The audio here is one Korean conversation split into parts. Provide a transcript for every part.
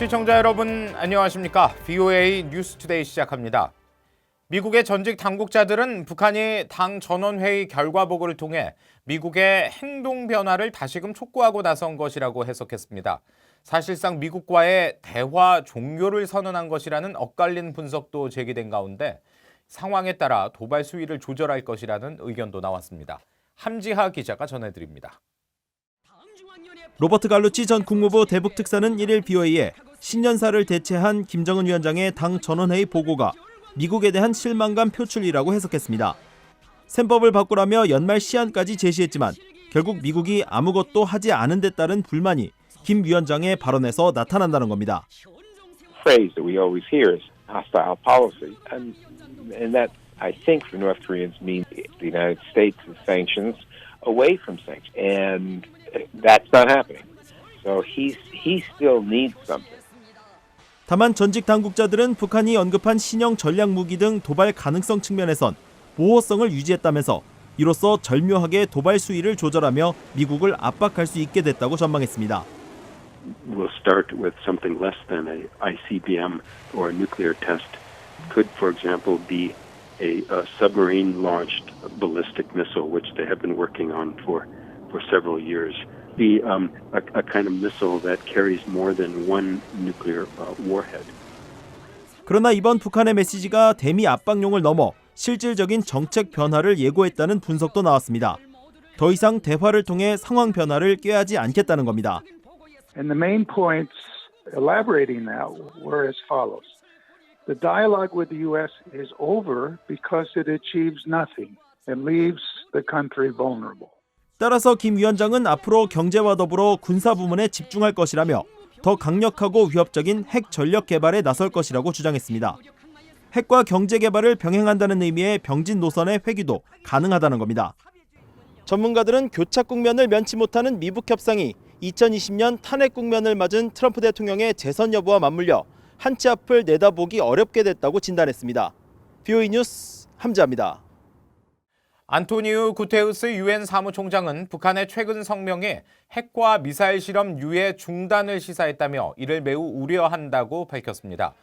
시청자 여러분 안녕하십니까? VOA 뉴스투데이 시작합니다. 미국의 전직 당국자들은 북한이 당 전원회의 결과 보고를 통해 미국의 행동 변화를 다시금 촉구하고 나선 것이라고 해석했습니다. 사실상 미국과의 대화 종료를 선언한 것이라는 엇갈린 분석도 제기된 가운데 상황에 따라 도발 수위를 조절할 것이라는 의견도 나왔습니다. 함지하 기자가 전해드립니다. 로버트 갈루치 전 국무부 대북특사는 1일 BOA에 신년사를 대체한 김정은 위원장의 당 전원회의 보고가 미국에 대한 실망감 표출이라고 해석했습니다. 셈법을 바꾸라며 연말 시한까지 제시했지만 결국 미국이 아무것도 하지 않은 데 따른 불만이 김 위원장의 발언에서 나타난다는 겁니다. Phrase that we always hear is hostile policy, and that I think for North Koreans means the United States sanctions away from sanctions, and that's not happening. So he still needs something. 다만 전직 당국자들은 북한이 언급한 신형 전략 무기 등 도발 가능성 측면에선 보호성을 유지했다면서 이로써 절묘하게 도발 수위를 조절하며 미국을 압박할 수 있게 됐다고 전망했습니다. We'll start with something less than a ICBM or a nuclear test. Could, for example, be a submarine-launched ballistic missile, which they have been working on for several years. Be a kind of missile that carries more than one nuclear warhead. 그러나 이번 북한의 메시지가 대미 압박용을 넘어 실질적인 정책 변화를 예고했다는 분석도 나왔습니다. 더 이상 대화를 통해 상황 변화를 꾀하지 않겠다는 겁니다. And the main points elaborating that were as follows. The dialogue with the U.S. is over because it achieves nothing and leaves the country vulnerable. 따라서 김 위원장은 앞으로 경제와 더불어 군사 부문에 집중할 것이라며 더 강력하고 위협적인 핵 전력 개발에 나설 것이라고 주장했습니다. 핵과 경제 개발을 병행한다는 의미의 병진 노선의 회귀도 가능하다는 겁니다. 전문가들은 교착 국면을 면치 못하는 미북 협상이 2020년 탄핵 국면을 맞은 트럼프 대통령의 재선 여부와 맞물려 한 치 앞을 내다보기 어렵게 됐다고 진단했습니다. VOA 뉴스 함지하입니다. 안토니우 구테우스 유엔 사무총장은 북한의 최근 성명이 핵과 미사일 실험 유예 중단을 시사했다며 이를 매우 우려한다고 밝혔습니다.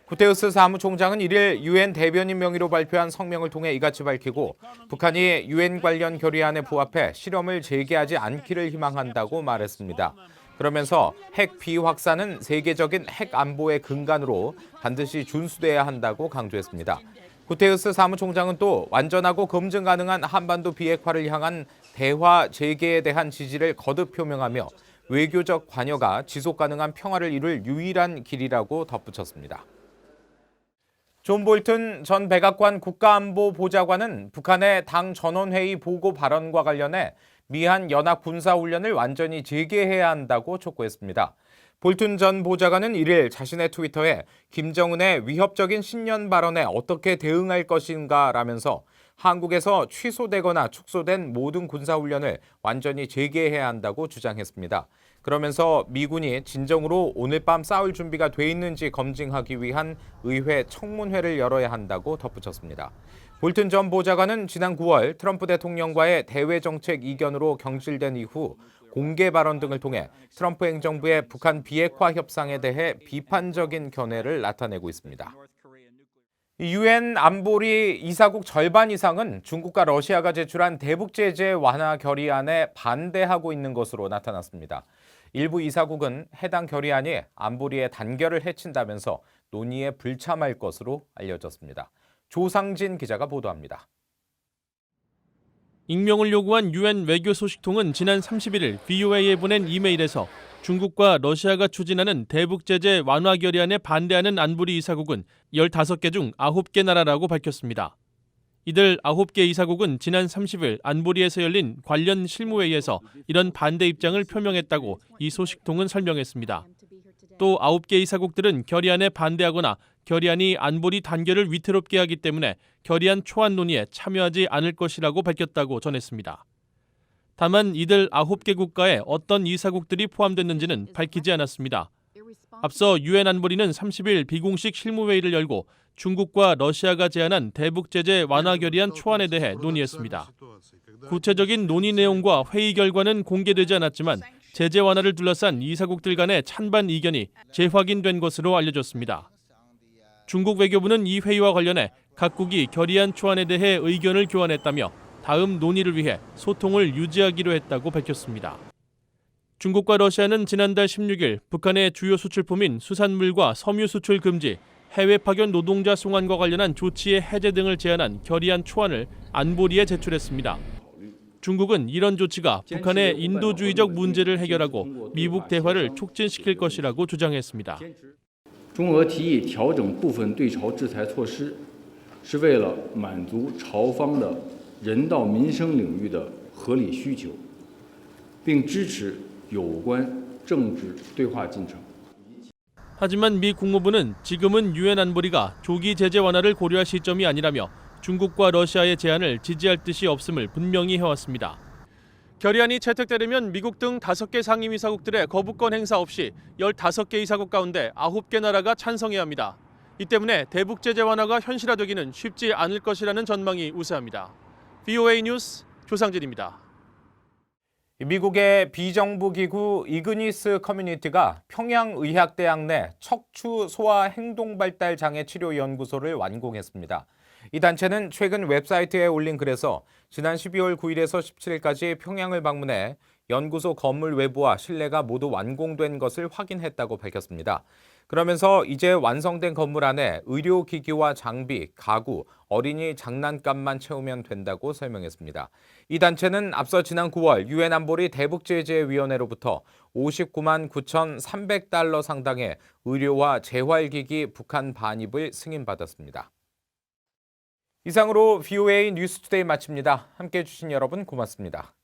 구테우스 사무총장은 1일 유엔 대변인 명의로 발표한 성명을 통해 이같이 밝히고 북한이 유엔 관련 결의안에 부합해 실험을 재개하지 않기를 희망한다고 말했습니다. 그러면서 핵 비확산은 세계적인 핵 안보의 근간으로 반드시 준수돼야 한다고 강조했습니다. 구테우스 사무총장은 또 완전하고 검증 가능한 한반도 비핵화를 향한 대화 재개에 대한 지지를 거듭 표명하며 외교적 관여가 지속 가능한 평화를 이룰 유일한 길이라고 덧붙였습니다. 존 볼튼 전 백악관 국가안보보좌관은 북한의 당 전원회의 보고 발언과 관련해 미한 연합 군사훈련을 완전히 재개해야 한다고 촉구했습니다. 볼튼 전 보좌관은 1일 자신의 트위터에 김정은의 위협적인 신년 발언에 어떻게 대응할 것인가라면서 한국에서 취소되거나 축소된 모든 군사훈련을 완전히 재개해야 한다고 주장했습니다. 그러면서 미군이 진정으로 오늘 밤 싸울 준비가 돼 있는지 검증하기 위한 의회 청문회를 열어야 한다고 덧붙였습니다. 볼튼 전 보좌관은 지난 9월 트럼프 대통령과의 대외 정책 이견으로 경질된 이후 공개 발언 등을 통해 트럼프 행정부의 북한 비핵화 협상에 대해 비판적인 견해를 나타내고 있습니다. 유엔 안보리 이사국 절반 이상은 중국과 러시아가 제출한 대북 제재 완화 결의안에 반대하고 있는 것으로 나타났습니다. 일부 이사국은 해당 결의안이 안보리의 단결을 해친다면서 논의에 불참할 것으로 알려졌습니다. 조상진 기자가 보도합니다. 익명을 요구한 유엔 외교 소식통은 지난 31일 VOA에 보낸 이메일에서 중국과 러시아가 추진하는 대북 제재 완화 결의안에 반대하는 안보리 이사국은 15개 중 9개 나라라고 밝혔습니다. 이들 9개 이사국은 지난 30일 안보리에서 열린 관련 실무회의에서 이런 반대 입장을 표명했다고 이 소식통은 설명했습니다. 또 9개 이사국들은 결의안에 반대하거나 결의안이 안보리 단결을 위태롭게 하기 때문에 결의안 초안 논의에 참여하지 않을 것이라고 밝혔다고 전했습니다. 다만 이들 9개 국가에 어떤 이사국들이 포함됐는지는 밝히지 않았습니다. 앞서 유엔 안보리는 30일 비공식 실무회의를 열고 중국과 러시아가 제안한 대북 제재 완화 결의안 초안에 대해 논의했습니다. 구체적인 논의 내용과 회의 결과는 공개되지 않았지만 제재 완화를 둘러싼 이사국들 간의 찬반 이견이 재확인된 것으로 알려졌습니다. 중국 외교부는 이 회의와 관련해 각국이 결의안 초안에 대해 의견을 교환했다며 다음 논의를 위해 소통을 유지하기로 했다고 밝혔습니다. 중국과 러시아는 지난달 16일 북한의 주요 수출품인 수산물과 섬유 수출 금지, 해외 파견 노동자 송환과 관련한 조치의 해제 등을 제안한 결의안 초안을 안보리에 제출했습니다. 중국은 이런 조치가 북한의 인도주의적 문제를 해결하고 미북 대화를 촉진시킬 것이라고 주장했습니다. 中俄提议调整部分对朝制裁措施，是为了满足朝方的人道民生领域的合理需求，并支持有关政治对话进程。 하지만 미 국무부는 지금은 유엔 안보리가 조기 제재 완화를 고려할 시점이 아니라며 중국과 러시아의 제안을 지지할 뜻이 없음을 분명히 해왔습니다. 결의안이 채택되려면 미국 등 5개 상임이사국들의 거부권 행사 없이 15개 이사국 가운데 9개 나라가 찬성해야 합니다. 이 때문에 대북 제재 완화가 현실화되기는 쉽지 않을 것이라는 전망이 우세합니다. VOA 뉴스 조상진입니다. 미국의 비정부 기구 이그니스 커뮤니티가 평양의학대학 내 척추 소아 행동발달 장애 치료 연구소를 완공했습니다. 이 단체는 최근 웹사이트에 올린 글에서 지난 12월 9일에서 17일까지 평양을 방문해 연구소 건물 외부와 실내가 모두 완공된 것을 확인했다고 밝혔습니다. 그러면서 이제 완성된 건물 안에 의료기기와 장비, 가구, 어린이 장난감만 채우면 된다고 설명했습니다. 이 단체는 앞서 지난 9월 유엔 안보리 대북제재위원회로부터 59만 9,300달러 상당의 의료와 재활기기 북한 반입을 승인받았습니다. 이상으로 VOA 뉴스투데이 마칩니다. 함께해 주신 여러분 고맙습니다.